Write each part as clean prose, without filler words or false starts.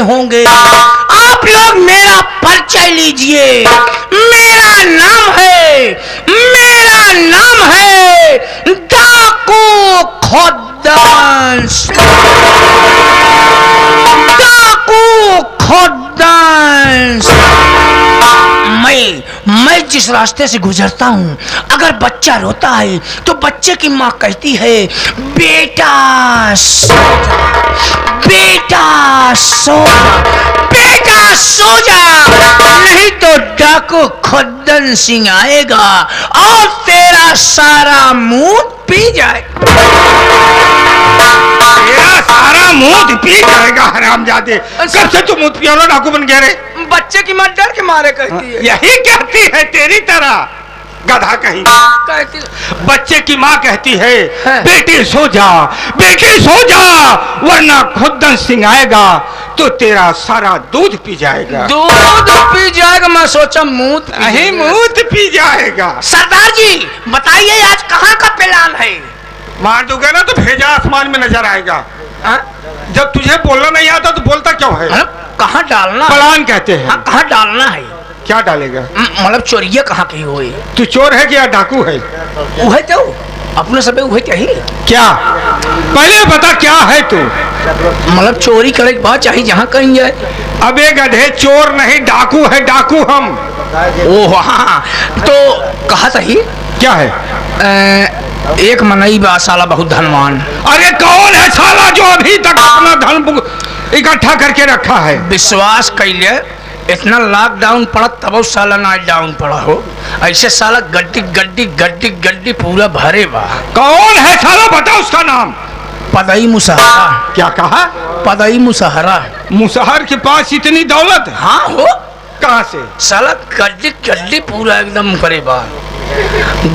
होंगे। आप लोग मेरा परिचय लीजिए। मेरा नाम है डाकू खोदन। मैं जिस रास्ते से गुजरता हूँ, अगर बच्चा रोता है तो बच्चे की माँ कहती है बेटा सो जा, नहीं तो डाकू खोदन सिंह आएगा और तेरा सारा मुंह पी जाएगा। तेरा सारा मुंह पी जाएगा हरामजादे। कब से तू मुंह पियोला डाकू बन गया रे? बच्चे की माँ डर के मारे कहती है। यही कहती है तेरी तरह गधा कहीं। कहती बच्चे की माँ कहती है बेटी सो जा, वरना खोदन सिंह आएगा तो तेरा सारा दूध पी जाएगा। दूध पी जाएगा? मैं सोचा मूत पी जाएगा। सरदार जी बताइए आज कहाँ का प्लान है? मार दोगे ना तो भेजा आसमान में नजर आएगा। जब तुझे बोलना नहीं आता तो बोलता क्यों है? कहाँ डालना? प्लान कहते हैं। कहाँ डालना है? क्या डालेगा? मतलब चोरिया कहाँ की हुई? तू चोर है क्या डाकू है? वही तो अपने सब वही क्या ही। क्या पहले बता क्या है तू? मतलब चोरी करे के बाद चाहिए जहाँ कहीं जाए। अबे गधे चोर नहीं डाकू है, डाकू हम। ओह हाँ, तो कहा सही क्या है? एक मनई बा साला बहुत धनवान। अरे कौन है साला जो अभी तक अपना धन इकट्ठा करके रखा है? विश्वास कैले इतना लॉकडाउन पड़ा तब साला ना डाउन पड़ा हो। ऐसे साला गड्डी पूरा भरे बा। कौन है साला बता उसका नाम? पदई मुसहरा। क्या कहा? पदई मुसहरा। मुसहर के पास इतनी दौलत? हाँ हो। कहाँ से? साला गड्डी पूरा एकदम करे बा।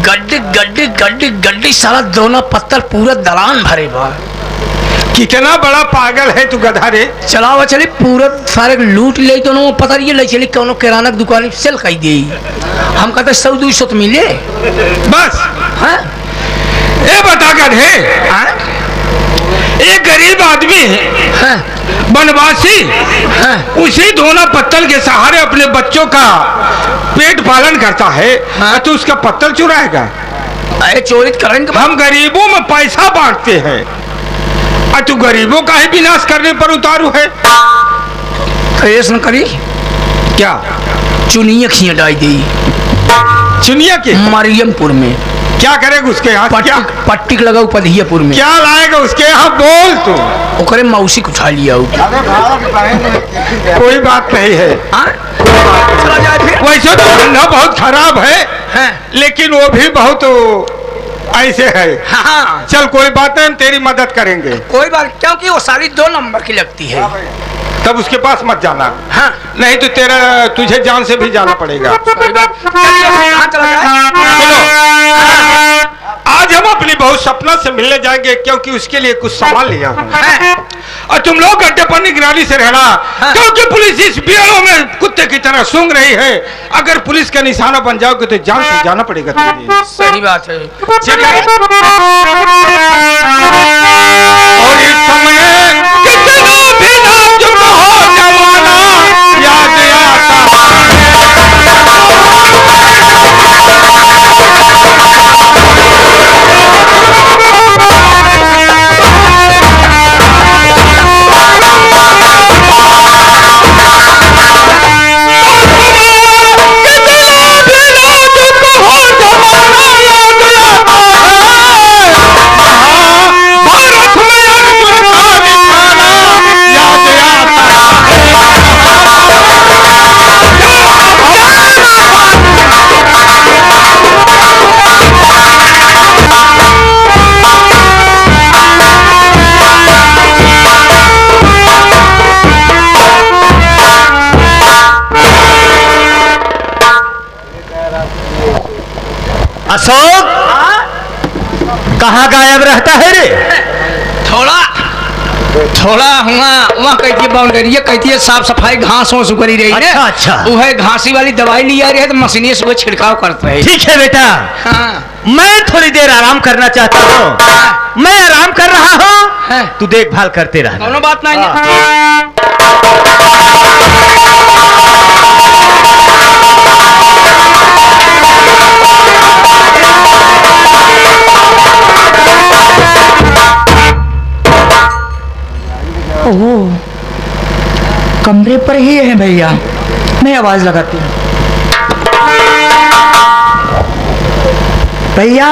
गड्डी साला दोनों पत्थर पूरा दलान भरे बा। कितना बड़ा पागल है तू गधा रे। चलावा चले पूरा सारे लूट ले तो ना पता नहीं ले चले कौन किराना की दुकान सेल कर दी। हम कहते 100-200 तो मिले बस। हाँ ये बता गधे, एक गरीब आदमी है बनवासी, उसी दोनों पत्तल के सहारे अपने बच्चों का पेट पालन करता है। तो उसका पत्तल चुराएगा? अरे चोरी करेंगे। हम गरीबों में पैसा बांटते हैं और तू गरीबों का ही विनाश करने पर उतारू है। कैसे करी? क्या चुनिया खिया डाई दी? चुनिया के मरियमपुर में। क्या करेगा उसके यहाँ? पट्टी लगा पदहियापुर में। क्या लाएगा उसके यहाँ? बोल तू। ओकरे मौसी को उठा लिया। कोई बात नहीं है। वैसे तो धंधा बहुत खराब है, लेकिन वो भी बहुत ऐसे है। हाँ। चल कोई बात नहीं, हम तेरी मदद करेंगे। कोई बात, क्योंकि वो सारी 2 नंबर की लगती है। तब उसके पास मत जाना। हाँ। नहीं तो तुझे जान से भी जाना पड़ेगा। आज हम अपनी बहू सपना से मिलने जाएंगे, क्योंकि उसके लिए कुछ सामान लिया हूँ। और तुम लोग अड्डे पर निगरानी से रहना, क्योंकि पुलिस इस बियरों में कुत्ते की तरह सूंघ रही है। अगर पुलिस का निशाना बन जाओगे तो जान से जाना पड़ेगा तुझे। सही बात है। और इस समय कितना भी नाजुक हो जमाना याद आता। अशोक कहाँ गायब रहता है रे? थोड़ा वहाँ कहती बाउंड्री कहती है साफ सफाई घास वास करी रही है। अच्छा। वह घासी वाली दवाई ली आ रही है तो मशीन से वो छिड़काव करता है। ठीक है बेटा। हाँ। मैं थोड़ी देर आराम करना चाहता हूँ। मैं आराम कर रहा हूँ, तू देखभाल करते रह। दोनों बात नहीं। ओह, कमरे पर ही है भैया। मैं आवाज लगाती हूँ। भैया,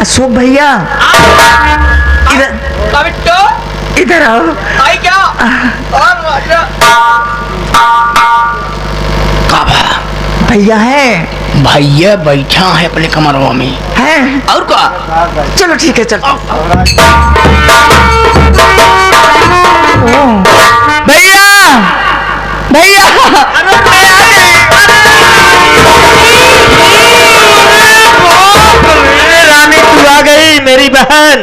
अशोक भैया, इधर इधर आओ। आई क्या? भैया है? भैया बैठा है अपने कमरों में है? और क्या? चलो ठीक है, चलो। ओह, भैया भैया, रानी तू आ गई मेरी बहन।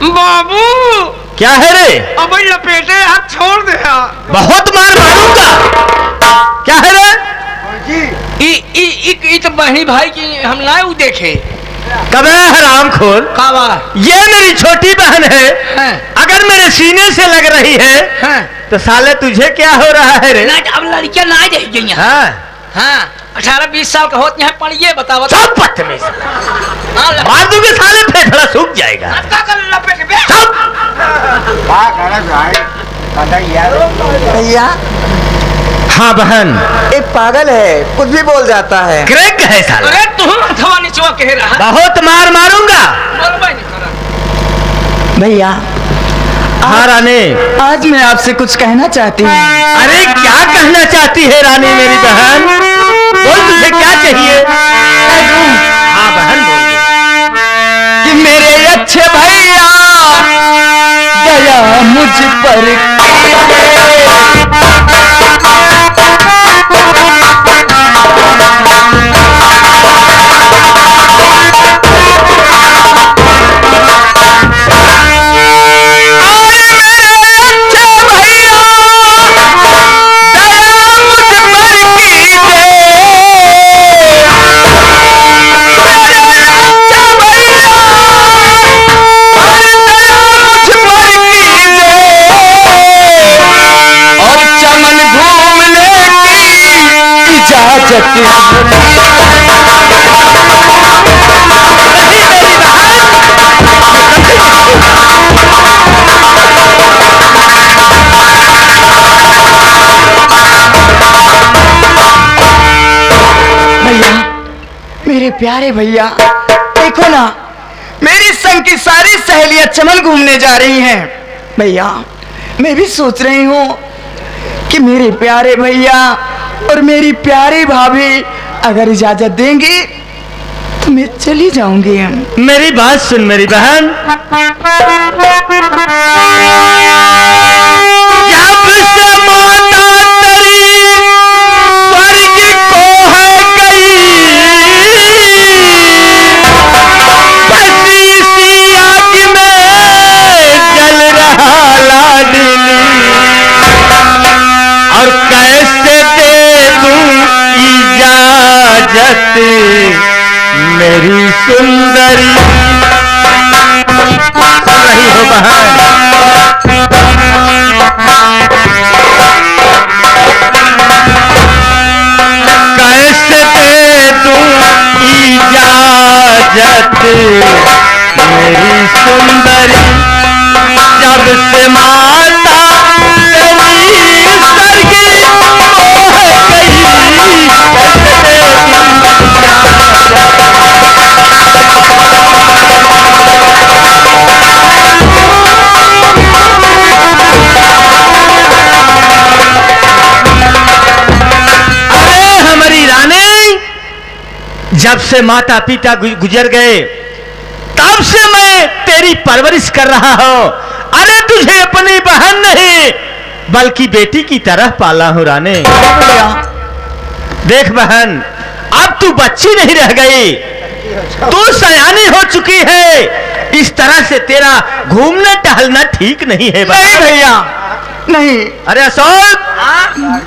बाबू क्या है रे? अब लपेटे हाथ छोड़ दे। बहुत मार मारूंगा। क्या है रे? ई तो बहनी भाई की हम ना वो देखे। कबे हराम खोर, कावा ये मेरी छोटी बहन है। अगर मेरे सीने से लग रही है तो साले तुझे क्या हो रहा है रे? ना अब लड़कियां ना जाएगी। हाँ हाँ 18-20 साल का होती है पर ये बताओ सब बदतमीज। मार दूंगे साले, फेफड़ा सूख जाएगा। भैया हाँ बहन, एक पागल है, कुछ भी बोल जाता है। क्रैक है साला। अरे तुम अथवा निचवा कह रहा बहुत मार मारूंगा। बोलबे नहीं करा। भैया हाँ रानी, आज मैं आपसे कुछ कहना चाहती हूँ। अरे क्या कहना चाहती है रानी मेरी बहन? बोल, तुझे क्या चाहिए? हाँ बहन बोल। कि मेरे अच्छे भैया दया मुझ पर मेरे प्यारे भैया, देखो ना, मेरी संग की सारी सहेलियां चमन घूमने जा रही हैं। भैया मैं भी सोच रही हूँ कि मेरे प्यारे भैया और मेरी प्यारी भाभी अगर इजाजत देंगी तो मैं चली जाऊंगी। मेरी बात सुन मेरी बहन। जब से माता तेरी स्वर्ग को है गई, बसी सी आग में जल रहा लाडली। और कैसे दे दूं इजाजत मेरी सुंदरी। सुन रही हो बहन? कैसे दे दूं इजाजत मेरी सुंदरी। जब से माता तेरी स्वर्ग को है गई, कैसे दे जब से माता पिता गुजर गए तब से मैं तेरी परवरिश कर रहा हूं। अरे तुझे अपनी बहन नहीं बल्कि बेटी की तरह पाला हूं रानी। देख बहन, अब तू बच्ची नहीं रह गई, तू सयानी हो चुकी है। इस तरह से तेरा घूमना टहलना ठीक नहीं है। नहीं भैया नहीं। अरे अशोक,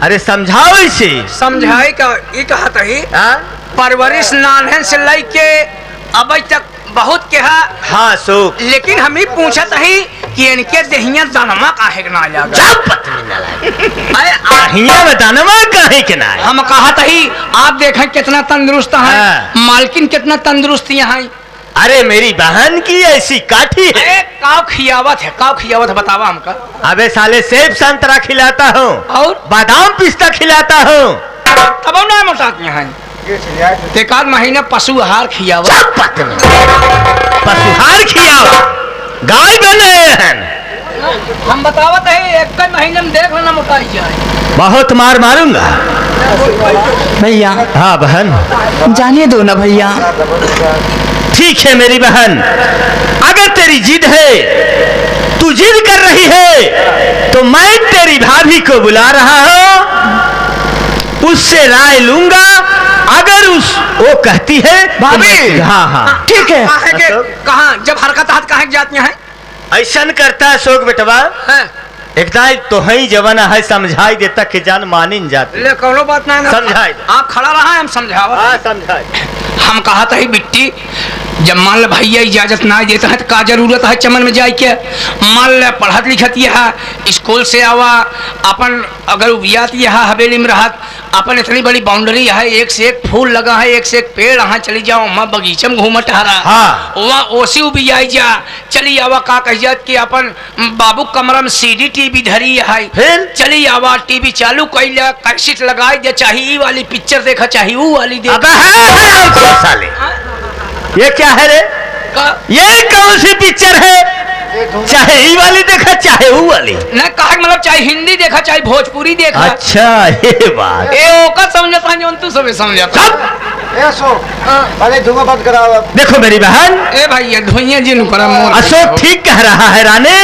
अरे समझाओ इसे। समझाई का ये कहा तही परवरिश नानहन से लेके अब तक बहुत कहा। हाँ अशोक, लेकिन हम ही पूछत ही कि इनके दहिया दानमा काहे के ना जागा। सब पत्नी ना लागे अरे हिया में दानमा काहे के ना है? हम कहा ही आप देखें कितना तंदुरुस्त है, हाँ। मालकिन कितना तंदुरुस्त यहाँ है। अरे मेरी बहन की ऐसी काठी है। अरे काव खियावत है, काव खियावत है, बतावा हमका। अबे साले सेब संतरा खिलाता हूँ और बादाम पिस्ता खिलाता हूँ। तब ना मोटाती हैं। एक आध महीने पशु आहार खियावत। सब पत्नी पशुहार खियाओ गाय बने। हम बतावत है एक महीने में देख लेना मोटाई जाए। बहुत मार मारूंगा। भैया हाँ बहन जाने दो ना भैया। ठीक है मेरी बहन, अगर तेरी जिद है, तू जिद कर रही है, तो मैं तेरी भाभी को बुला रहा हूँ, उससे राय लूंगा। अगर वो कहती है भाभी। हाँ हाँ ठीक है। कहाँ जब हरकत हाथ कहाँ जाती हैं? ऐसा करता है शोक बेटवा। हैं? एकदम तो ही जवाना है, समझाई देता कि जान मानिन जाते। ले कोनो बात नहीं, समझाई। आप खड़ा रहा हम समझावा। हाँ समझाई। हम कहा था ही बिट्टी, जब मान ले भैया इजाजत ना देता है तो का जरूरत है चमन में जाए के। मान ले पढ़त लिखत है, स्कूल से आवा अपन, अगर उबियात है हवेली में रहत, अपन इतनी बड़ी बाउंड्री है, एक से एक फूल लगा है, एक से एक पेड़, वहाँ चली जाओ, वहाँ बगीचे में घूमत हरा। हाँ। वहाँ ओसी उबियाई जा, चली आवा का कहियत कि अपन बाबू कमरा में सीडी टीवी धरी है, फिर चली आवा टीवी चालू कैला, कैसेट लगाई दे, चाहे ई वाली पिक्चर देखा चाहे वो वाली अबे देखा। है कौन साले, ये क्या है रे? ये कौन सी पिक्चर है? चाहे ई वाली देखा चाहे वो वाली। न कहा मतलब चाहे हिंदी देखा चाहे भोजपुरी देखा। अच्छा ये बात। ए ओका समझता नहीं, तू सब समझता। अरे धुआं बंद कराओ। देखो मेरी बहन, ए भाई ये धुइयां जिन पर मोर अशोक ठीक कह रहा है राने,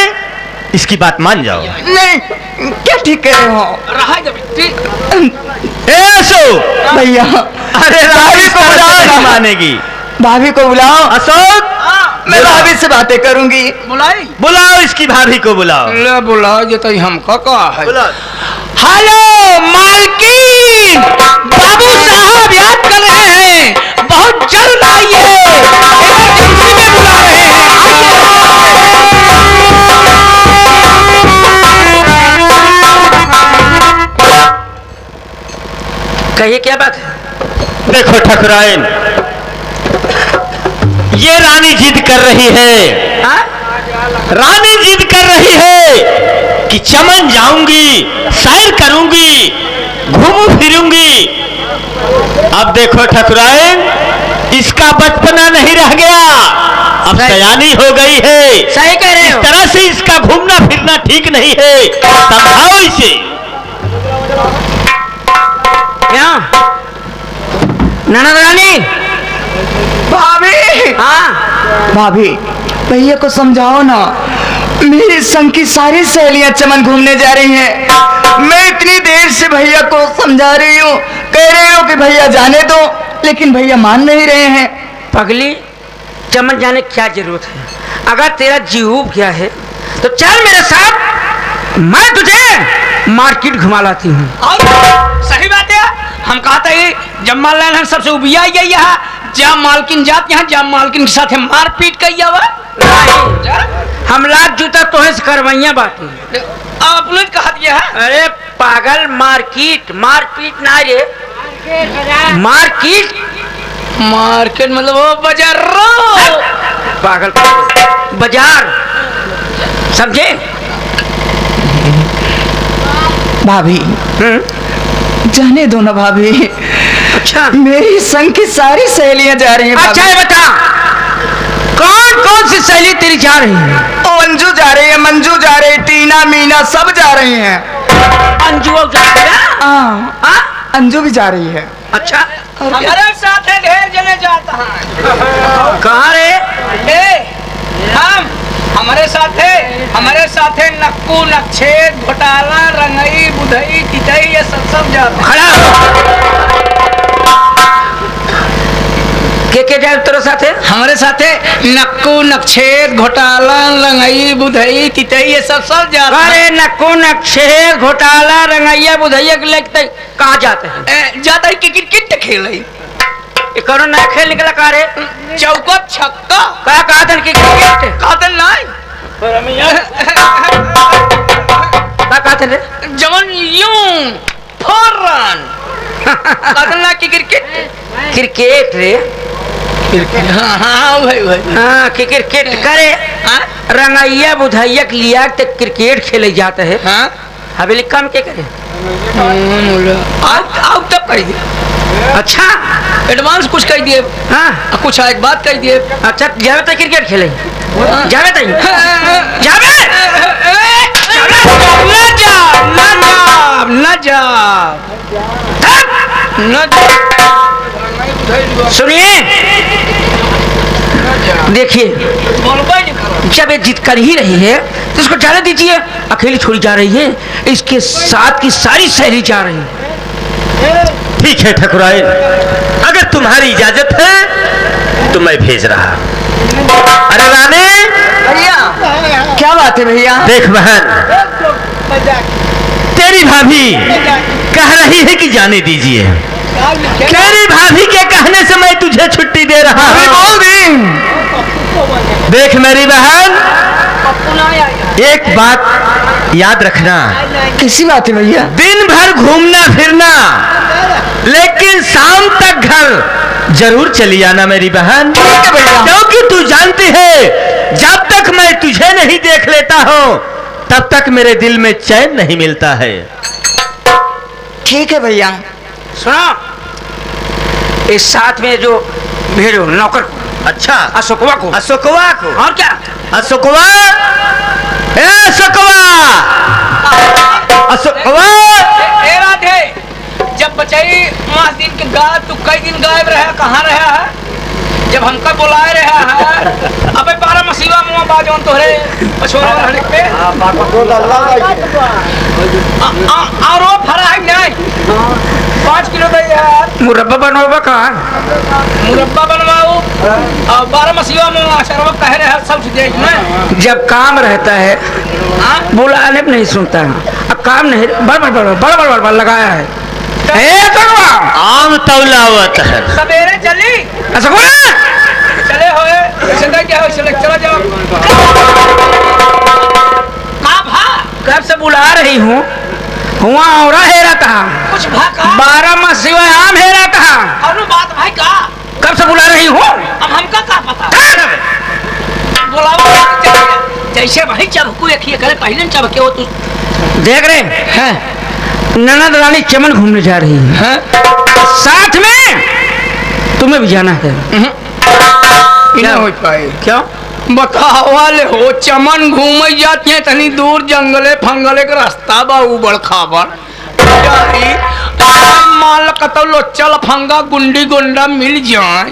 इसकी बात मान जाओ। नहीं, क्या ठीक कह रहे हो रहा जब ए अशोक भैया? अरे रानी को बुलाओ, नहीं मानेगी। भाभी को बुलाओ। अशोक मैं भाभी से बातें करूंगी। बुलाई बुलाओ, इसकी भाभी को बुलाओ। ले बुला जो तो हमका का है। बुलाओ। हेलो मालकिन, बाबू साहब याद कर रहे हैं, बहुत जल्द आइए, इमरजेंसी में बुला रहे हैं, कहिए क्या बात है? देखो ठकुराइन, ये रानी जिद कर रही है। हाँ? रानी जिद कर रही है कि चमन जाऊंगी, सैर करूंगी, घूमू फिरूंगी। अब देखो ठकुराइन, इसका बचपना नहीं रह गया, अब सयानी हो गई है। सही कह रहे हो। इस तरह से इसका घूमना फिरना ठीक नहीं है, समझाओ इसे। क्या ननद रानी? भाभी। हाँ भाभी भैया को समझाओ ना, मेरे संग की सारी सहेलियां चमन घूमने जा रही हैं। मैं इतनी देर से भैया को समझा रही हूँ, कह रही हूँ कि भैया जाने दो, लेकिन भैया मान नहीं रहे हैं। पगली, चमन जाने की क्या जरूरत है? अगर तेरा जीव गया है तो चल मेरे साथ, मैं तुझे मार्केट घुमा लाती हूँ। और सही बात है, हम कहते हैं जब मान लेना सबसे उबिया गई है, जब मालकिन जात यहाँ, जब मालकिन के साथ मारपीट कई हुआ हम लाख जूता तोहे से करवैया बाटी। आपने कहा दिया है। अरे पागल, मार्केट, मारपीट ना रे, मार्केट। मार्केट मतलब वो बाजार, पागल, बाजार, समझे? भाभी जाने दो ना भाभी। अच्छा मेरी संग की सारी सहेलियां जा रही हैं। अच्छा भाभी। ये बता, कौन कौन सी सहेली तेरी जा रही है? ओ अंजू जा रही है, मंजू जा रही है, टीना मीना सब जा रही हैं। अंजू जा रही है? हाँ, अंजू भी जा रही है। अच्छा, हमारे साथ है, ढेर जने जाता है। कहाँ रे? हम हमारे साथ है नक्कू नक्छेद घोटाला रंगई बुधई तितई ये सब जाते हैं। खड़ा के जाए तेरे साथ है? हमारे साथ है नक्कू नक्छेद घोटाला रंगई बुधई तितई ये सब जाते हैं। अरे नक्कू नक्शे घोटाला रंगैया बुधैया के लेके कहाँ जाते हैं? जाता है क्रिकेट खेल रही, ये करो नया खेल निकला का रे? चौका छक्का कहा दिन की क्रिकेट? कहते नहीं क्या कहते रे? जवन यूं फौरन कहना कि क्रिकेट क्रिकेट रे। हाँ हाँ भाई भाई हाँ कि क्रिकेट करे हाँ रंगैया बुधैया के लिया तो क्रिकेट खेले जाते हैं। हाँ हवेली काम के करे। आप तब कह दिए अच्छा एडवांस कुछ कह दिए हाँ कुछ एक बात कह दिए अच्छा जावे तो क्रिकेट खेले जावे तो जावे न जा सुनिए देखिए जब ये जिद कर ही रही है तो इसको जाने दीजिए। अकेली छोड़ी जा रही है, इसके साथ की सारी सहेली जा रही है। ठीक है ठकुराइन, अगर तुम्हारी इजाजत है तो मैं भेज रहा। अरे रानी, भैया क्या बात है भैया? देख बहन, तेरी भाभी कह रही है कि जाने दीजिए। तेरी भाभी के कहने से मैं तुझे छुट्टी दे रहा हूँ। देख मेरी बहन, एक बात याद रखना। किसी बात है भैया? दिन भर घूमना फिरना, लेकिन शाम तक घर जरूर चली आना मेरी बहन। ठीक है भैया। क्योंकि तू जानती है जब तक मैं तुझे नहीं देख लेता हूँ तब तक मेरे दिल में चैन नहीं मिलता है। ठीक है भैया। सुनो, इस साथ में जो भेड़ो नौकर को, अच्छा, अशोकवा को, अशोकवा को। और क्या अशोकवा, ए अशोकवा, अशोकवा। राधे जब बचाई 5 दिन के बाद तू कई दिन गायब रहा, कहाँ रहा है? जब हमका बुलाए रहा है अबे 12 मसीहा मुआ बाजोन तोहरे पछोरा रहने पे और वो फरा है नहीं 5 किलो दे यार मुरब्बा बनवा का मुरब्बा बनवाओ और 12 मसीहा मुआ शरबत कह रहे हैं सब देख ना। जब काम रहता है बुलाने में नहीं सुनता है, अब काम नहीं बड़ लगाया है। आम तौलावत है। सवेरे चली अशोकवा चले होए चले क्या हो चले चला जाओ का भा कब से बुला रही हूँ, हुआ और हेरा था कुछ भा का 12 मसीहा आम हेरा था। और बात भाई का कब से बुला रही हूँ? अब हमका क्या पता बुलाओ जैसे भाई चबकू एक ही करे पहले न चबके हो तू देख रहे हैं ननद रानी चमन घूमने जा रही है, साथ में तुम्हें भी जाना है। क्या हो पाए क्यों? बतावाले हो चमन घूम जाती है तनी दूर जंगले फंगले का रास्ता बा उबड़ खाबड़ माल कतो लोचल फंगा गुंडी गुंडा मिल जाए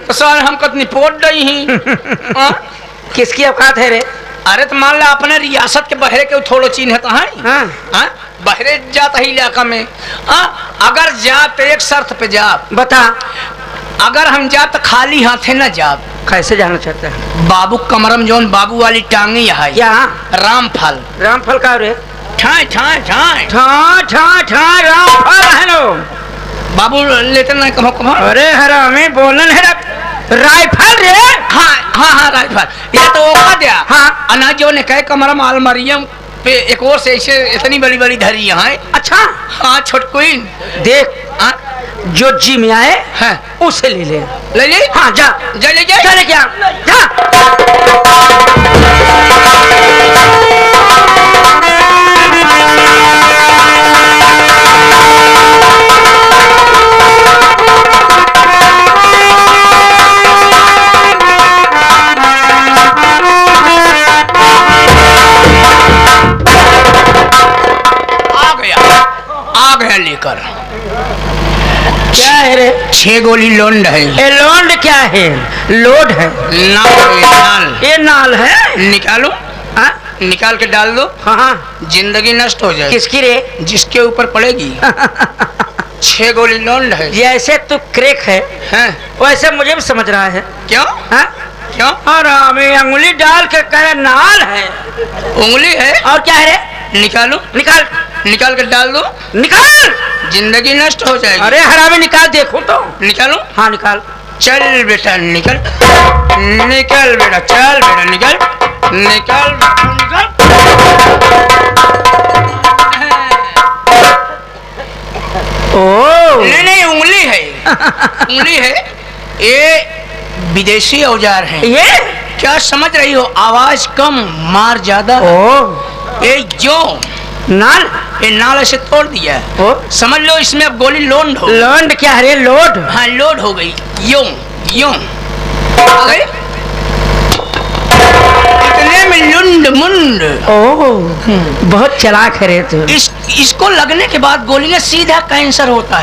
तो सर हम कतनी पोट रही ही किसकी औकात है रे? अरे तो मान ला अपने रियासत के बहरे के थोड़ो चीन है तो है बहरे जाता ही इलाका में अगर जा तो एक शर्त पे जा बता। अगर हम जा तो खाली हाथे न जा। कैसे जाना चाहते हैं? बाबू कमरम जोन बाबू वाली टांगी है क्या? रामफल रामफल का रे? ठाए ठाए ठाए ठा ठा ठा रामफल है लो बाबू लेते ना कहो कहो। अरे हरामी बोलन है राइफल रे? हाँ हाँ हाँ राइफल ये तो ओखा दिया। हाँ अनाजो ने कहे कमरम अलमरियम पे एक और से ऐसे इतनी बड़ी बड़ी धरी है। अच्छा हाँ छोटकुइन देख जो जी में आए है उसे ले ले। ले ले हाँ जा जा ले जा चले क्या जा। आ गया लेकर। क्या है रे? 6 गोली लोंड है। ए लोंड क्या है? लोड है। नाल ये नाल है। निकालो निकाल के डाल दो। हाँ जिंदगी नष्ट हो जाए। किसकी रे? जिसके ऊपर पड़ेगी। 6 गोली लोंड है। जैसे तू क्रेक है वैसे मुझे भी समझ रहा है। क्यों? हाँ क्यों? और हमें अंगुली डाल के कह नाल है। उंगली है और क्या है रे? निकालो निकाल निकाल के डाल दो। निकाल। जिंदगी नष्ट हो जाएगी। अरे हरामी निकाल देखो तो। निकालो। हाँ निकाल। चल बेटा निकल निकल बेटा चल बेटा निकल निकल निकल। ओ नहीं नहीं, उंगली है, उंगली है। ये विदेशी औजार है। ये क्या समझ रही हो? आवाज कम, मार ज्यादा। ओ ये जो नाल ये नाल ऐसे तोड़ दिया है। ओ समझ लो इसमें अब गोली लोड हो। लौंड क्या है रे? लोड हाँ लोड हो गई। यूं यूं आ गई। इतने में लुंड मुंड। ओ बहुत चालाक है रे तू। इसको लगने के बाद गोली में सीधा कैंसर होता है।